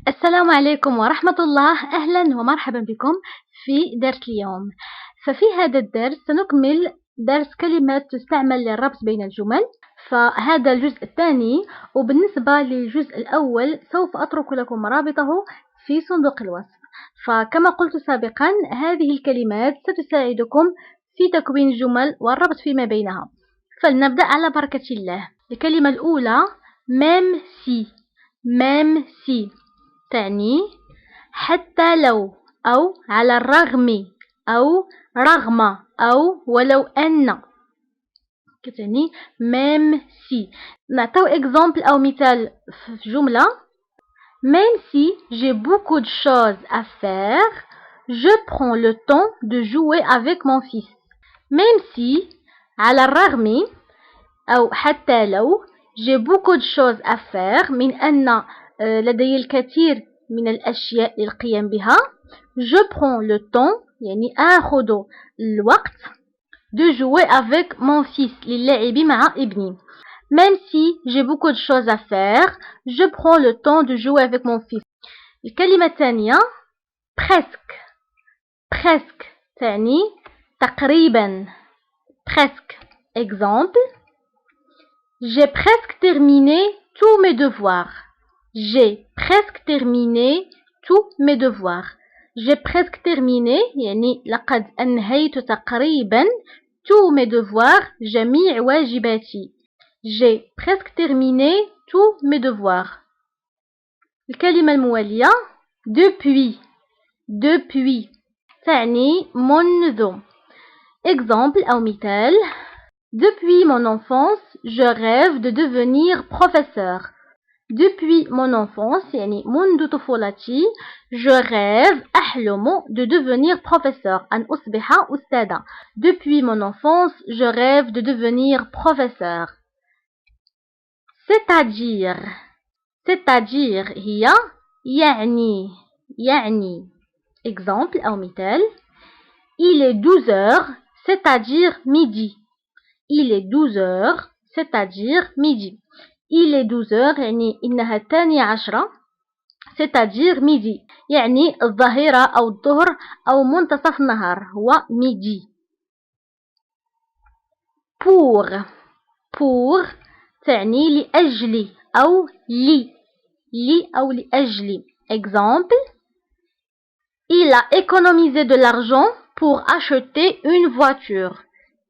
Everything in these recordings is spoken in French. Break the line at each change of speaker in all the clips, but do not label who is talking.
السلام عليكم ورحمة الله. أهلا ومرحبا بكم في درس اليوم. ففي هذا الدرس سنكمل درس كلمات تستعمل للربط بين الجمل، فهذا الجزء الثاني، وبالنسبة للجزء الأول سوف أترك لكم رابطه في صندوق الوصف. فكما قلت سابقا هذه الكلمات ستساعدكم في تكوين الجمل والربط فيما بينها. فلنبدأ على بركة الله. الكلمة الأولى même si تعني حتى لو، أو على الرغم، أو رغم، أو ولو أن، كتعني même si. نعطيو exemple أو مثال في جملة: même si j'ai beaucoup de choses à faire, je prends le temps de jouer avec mon fils. même si على الرغم أو حتى لو j'ai beaucoup de choses à faire، من أن لدي الكثير من الأشياء للقيام بها. je prends le temps يعني آخذ الوقت de jouer avec mon fils للعب مع ابني. même si j'ai beaucoup de choses à faire, je prends le temps de jouer avec mon fils. الكلمة الثانية presque تعني تقريبا. presque. exemple: j'ai presque terminé tous mes devoirs. j'ai presque terminé tous mes devoirs. j'ai presque terminé يعني لقد أنهيت تقريبا tous mes devoirs جميع واجباتي. j'ai presque terminé tous mes devoirs. الكلمة الموالية depuis تعني منذ. exemple أو مثال: depuis mon enfance, je rêve de devenir professeur. depuis mon enfance يعني منذ طفولتي je rêve أحلم de devenir professeur أن أصبح أستاذا. depuis mon enfance je rêve de devenir professeur. c'est-à-dire هي يعني. exemple أو مثال: il est 12 heures, c'est-à-dire midi. il est 12 heures, c'est-à-dire midi. il est 12 heures يعني إنها 12 c'est-à-dire midi يعني الظهيرة أو الظهر أو منتصف النهار هو midi. pour تعني لأجل أو أو لأجل. exemple: il a économisé de l'argent pour acheter une voiture.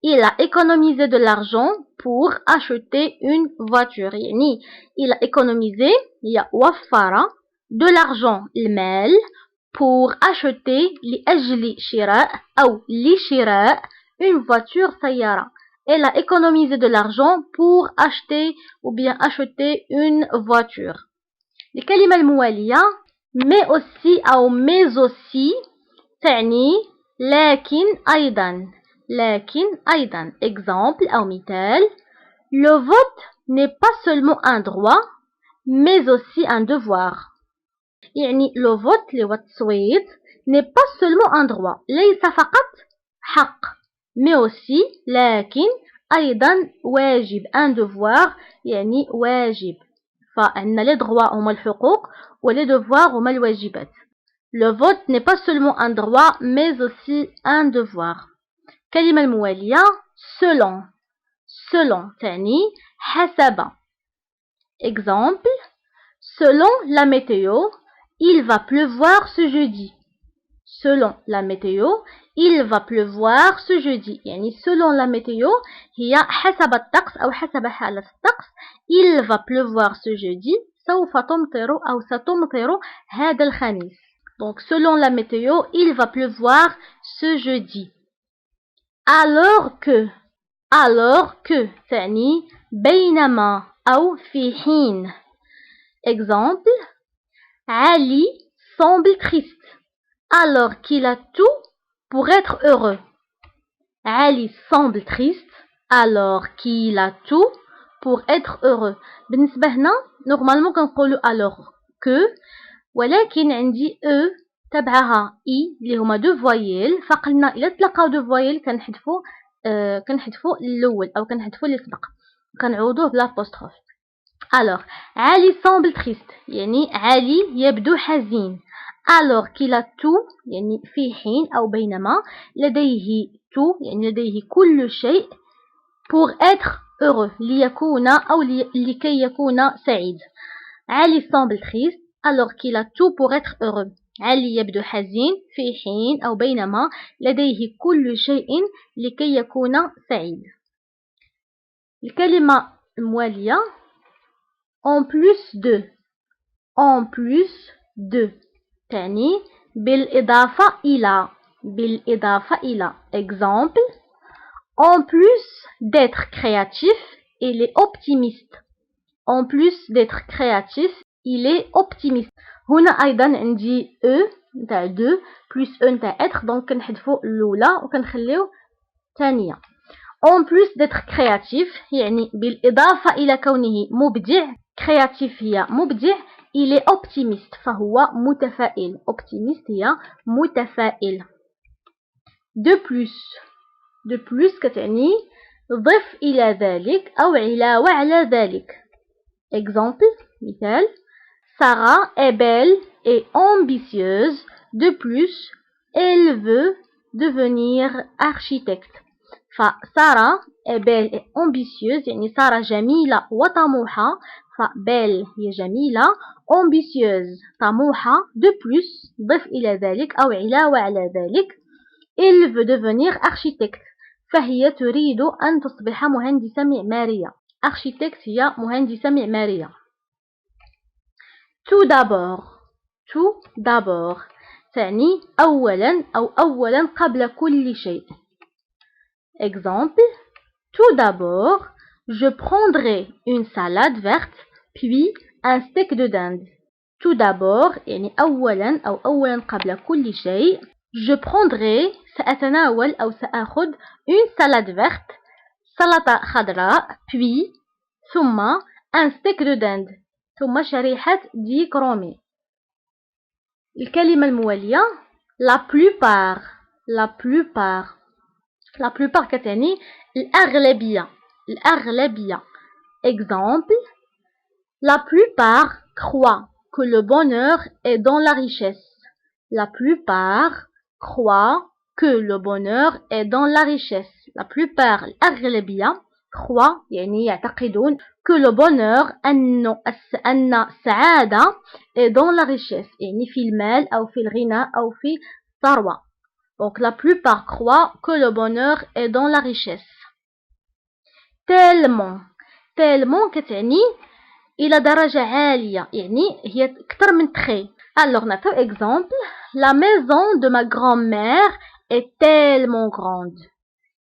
il a économisé de l'argent pour acheter une voiture يعني il a économisé هي وفر de l'argent المال pour acheter لأجل شراء أو لشراء une voiture سيارة. elle a économisé de l'argent pour acheter ou bien acheter une voiture. الكلمة الموالية mais aussi أو mais aussi تعني لكن أيضا. exemple أو مثال: le vote n'est pas seulement un droit mais aussi un devoir. يعني le vote اللي هو التصويت n'est pas seulement un droit ليس فقط حق mais aussi لكن أيضا واجب. un devoir يعني واجب. فعندنا les droits هما الحقوق و les devoirs هما الواجبات. le vote n'est pas seulement un droit mais aussi un devoir. كلمة الموالية selon تعني حسب. exemple: selon la météo, il va pleuvoir ce jeudi. selon la météo, il va pleuvoir ce jeudi يعني selon la météo هي حسب الطقس أو حسب حالة الطقس. il va pleuvoir ce jeudi سوف تمطر أو ستمطر هذا الخميس. donc selon la météo, il va pleuvoir ce jeudi. alors que تعني بينما أو في حين. exemple: Ali semble triste alors qu'il a tout pour être heureux. Ali semble triste alors qu'il a tout pour être heureux. بالنسبة هنا نورمالمون كنقولوا alors que، ولكن عندي تبعها اي اللي هما دو فوايل، فقلنا الا تلقاو دو فوايل كنحذفوا الاول او كنحذفوا اللي سبق كنعوضوه بلا بوستروف. Alors, Ali semble triste يعني علي يبدو حزين. alors qu'il a tout يعني في حين أو بينما لديه tout يعني لديه كل شيء pour être heureux ليكون أو لكي يكون سعيد. علي semble triste alors qu'il a tout pour être heureux. علي يبدو حزين في حين أو بينما لديه كل شيء لكي يكون سعيد. الكلمة الموالية en plus de تعني بالإضافة إلى exemple en plus d'être créatif il est optimiste. en plus d'être créatif il est optimiste. هنا أيضا عندي نتاع دو بلس نتاع être دونك كنحذفو الأولى وكنخليو الثانية. en plus d'être créatif يعني بالإضافة إلى كونه مبدع créatif هي مبدع il est optimiste فهو متفائل. optimiste هي متفائل. de plus كتعني ضف إلى ذلك أو علاوة على ذلك. exemple مثال Sarah est belle et ambitieuse. De plus, elle veut devenir architecte. فسارة est belle et ambitieuse يعني سارة جميلة وطموحة. belle هي جميلة ambitieuse طموحة. de plus ضف إلى ذلك أو علاوة على ذلك elle veut devenir architecte فهي تريد أن تصبح مهندسة معمارية. architecte هي مهندسة معمارية. tout d'abord تعني أولا أو أولا قبل كل شيء. exemple tout d'abord je prendrai une salade verte puis un steak de dinde. tout d'abord يعني أولا أو أولا قبل كل شيء je prendrai سأتناول أو سأخذ une salade verte سلطة خضراء puis ثم un steak de dinde ثم شريحة ديك رومي. الكلمة الموالية la plupart كتعني الأغلبية. exemple la plupart croient que le bonheur est dans la richesse. la plupart croient que le bonheur est dans la richesse. la plupart الأغلبية croient يعني يعتقدون que le bonheur أن السعادة est dans la richesse يعني في المال أو في الغنى أو في الثروة. donc la plupart croient que le bonheur est dans la richesse. tellement كتعني إلى درجة عالية يعني هي أكثر من très. alors نعطيو exemple la maison de ma grand-mère est tellement grande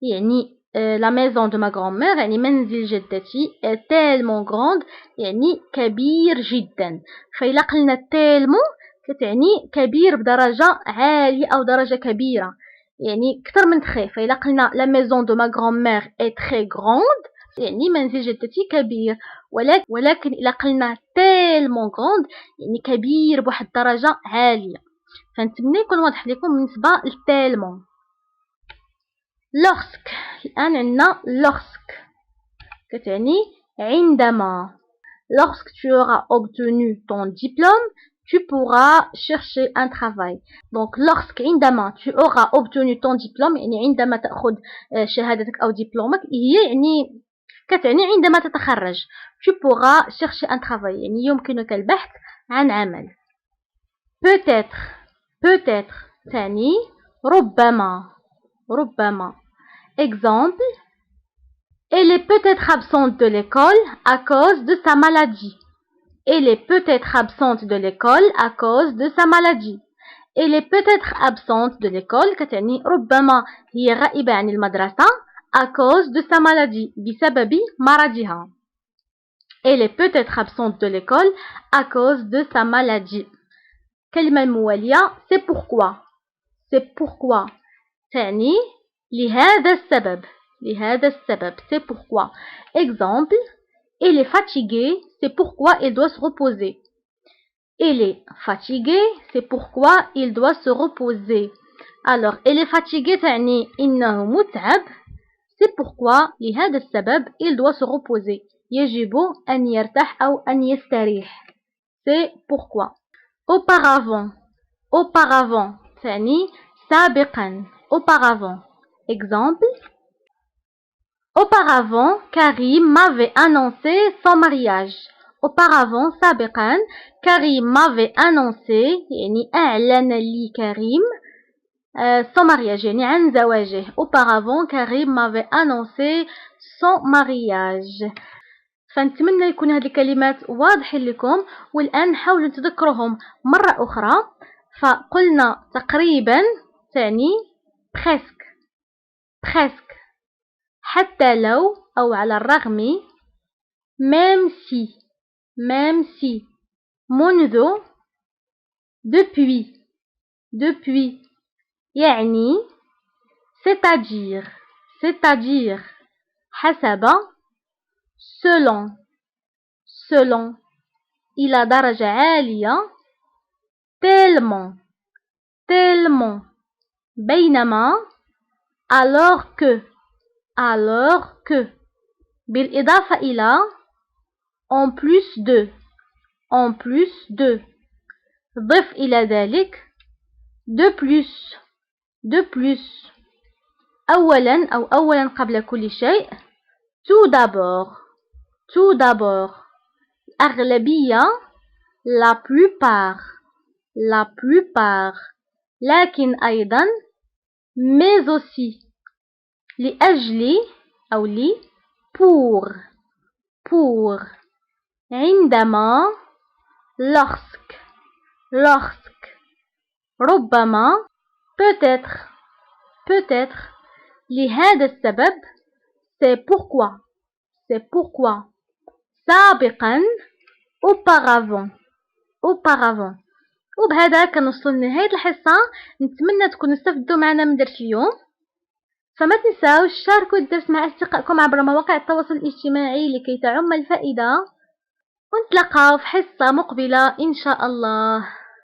يعني la maison de ma grand-mère يعني منزل جدتي est tellement grande يعني كبير جدا. فإلا قلنا tellement كتعني كبير بدرجة عالية أو درجة كبيرة يعني أكثر من très. فإلا قلنا la maison de ma grand-mère est très grande يعني منزل جدتي كبير. ولكن إلا قلنا tellement grande يعني كبير بواحد الدرجة عالية. فنتمنى يكون واضح لكم بالنسبة لتالمون. lorsque الآن عندنا lorsque كتعني عندما. lorsque tu auras obtenu ton diplôme tu pourras chercher un travail. donc lorsque عندما tu auras obtenu ton diplôme يعني عندما تأخذ شهادتك أو دبلومك هي يعني كتعني عندما تتخرج tu pourras chercher un travail يعني يمكنك البحث عن عمل. peut-être تعني ربما. exemple elle est peut-être absente de l'école à cause de sa maladie. elle est peut-être absente de l'école à cause de sa maladie. elle est peut-être absente de l'école كتعني ربما هي غائبة عن المدرسة à cause de sa maladie بسبب مرضها. elle est peut-être absente de l'école à cause de sa maladie. كلمة الموالية c'est pourquoi تعني لهذا السبب c'est pourquoi. exemple elle est fatiguée c'est pourquoi elle doit se reposer. elle est fatiguée c'est pourquoi il doit se reposer. alors elle est fatiguée تعني إنه متعب c'est pourquoi لهذا السبب il doit se reposer يجب أن يرتاح أو أن يستريح. c'est pourquoi. auparavant auparavant تعني سابقا. auparavant. exemple. auparavant Karim m'avait annoncé son mariage. auparavant سابقا Karim m'avait annoncé يعني أعلن لي كريم son mariage يعني عن زواجه. auparavant Karim m'avait annoncé son mariage. فنتمنى يكون هذه الكلمات واضحين لكم، والآن حاولوا تذكرهم مرة أخرى. فقلنا تقريبا تعني presque presque، حتى لو أو على الرغم، même si منذ depuis يعني c'est-à-dire حسب selon إلى درجة عالية tellement بينما alors que بالإضافة إلى en plus de ضف إلى ذلك de plus أولا قبل كل شيء tout d'abord أغلبية la plupart لكن أيضا mais aussi لأجل أو لي pour عندما lorsque ربما peut-être لهذا السبب c'est pourquoi سابقا auparavant. وبهذا كنوصل لنهاية الحصة. نتمنى تكونوا استفدتوا معنا من درس اليوم. فما تنساوش شاركوا الدرس مع أصدقائكم عبر مواقع التواصل الاجتماعي لكي تعم الفائدة، ونتلاقاو في حصة مقبلة إن شاء الله.